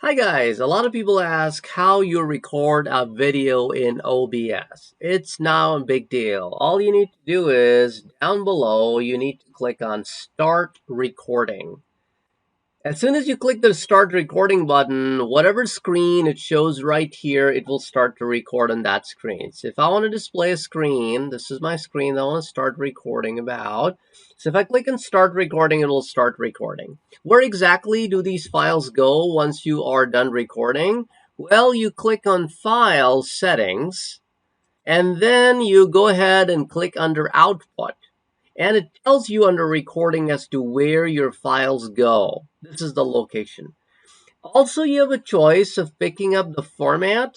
Hi guys, a lot of people ask how you record a video in OBS. It's now a big deal. All you need to do is down below, you need to click on Start Recording. As soon as you click the Start Recording button, whatever screen it shows right here, it will start to record on that screen. So if I want to display a screen, this is my screen that I want to start recording about. So if I click on Start Recording, it will start recording. Where exactly do these files go once you are done recording? Well, you click on File Settings, and then you go ahead and click under Output. And it tells you under recording as to where your files go. This is the location. Also, you have a choice of picking up the format.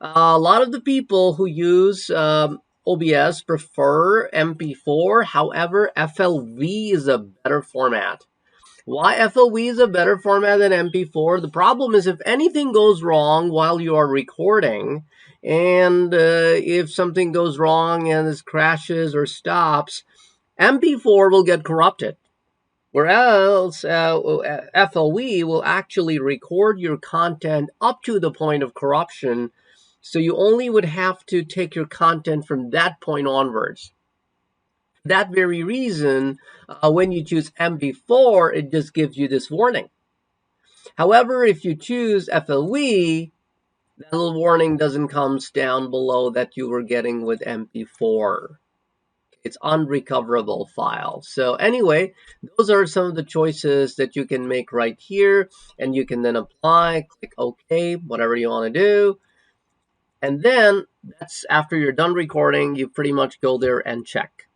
A lot of the people who use OBS prefer MP4. However, FLV is a better format. Why FLV is a better format than MP4? The problem is if anything goes wrong while you are recording, and if something goes wrong and it crashes or stops, MP4 will get corrupted, whereas FLV will actually record your content up to the point of corruption, so you only would have to take your content from that point onwards. That very reason, when you choose MP4, it just gives you this warning. However, if you choose FLV, that little warning doesn't come down below that you were getting with MP4. It's unrecoverable file. So anyway, those are some of the choices that you can make right here, and you can then apply, click OK, whatever you want to do. And then that's after you're done recording, you pretty much go there and check.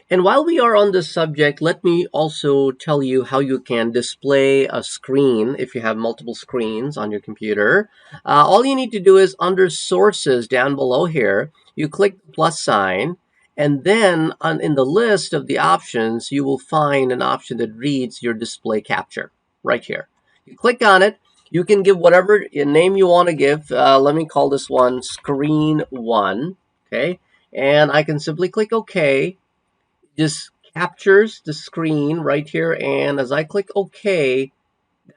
And while we are on this subject, let me also tell you how you can display a screen if you have multiple screens on your computer. All you need to do is under Sources down below here, you click the plus sign, and then in the list of the options, you will find an option that reads your display capture right here. You click on it. You can give whatever name you want to give. Let me call this one Screen 1. Okay, and I can simply click OK. Just captures the screen right here, and as I click OK,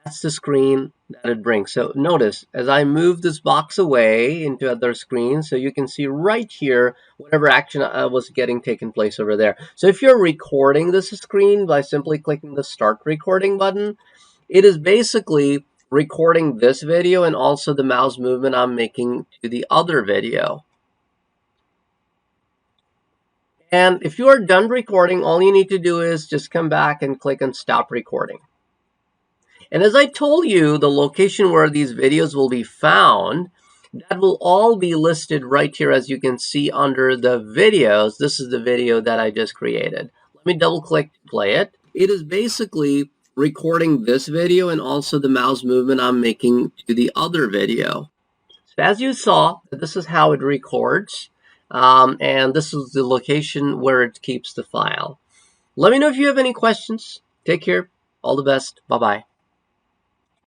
that's the screen that it brings. So notice, as I move this box away into other screens, so you can see right here whatever action was getting taken place over there. So if you're recording this screen by simply clicking the Start Recording button, it is basically recording this video and also the mouse movement I'm making to the other video. And if you are done recording, all you need to do is just come back and click on Stop Recording. And as I told you, the location where these videos will be found, that will all be listed right here, as you can see under the videos. This is the video that I just created. Let me double click to play it. It is basically recording this video and also the mouse movement I'm making to the other video. So as you saw, this is how it records. And this is the location where it keeps the file. Let me know if you have any questions. Take care. All the best. Bye-bye.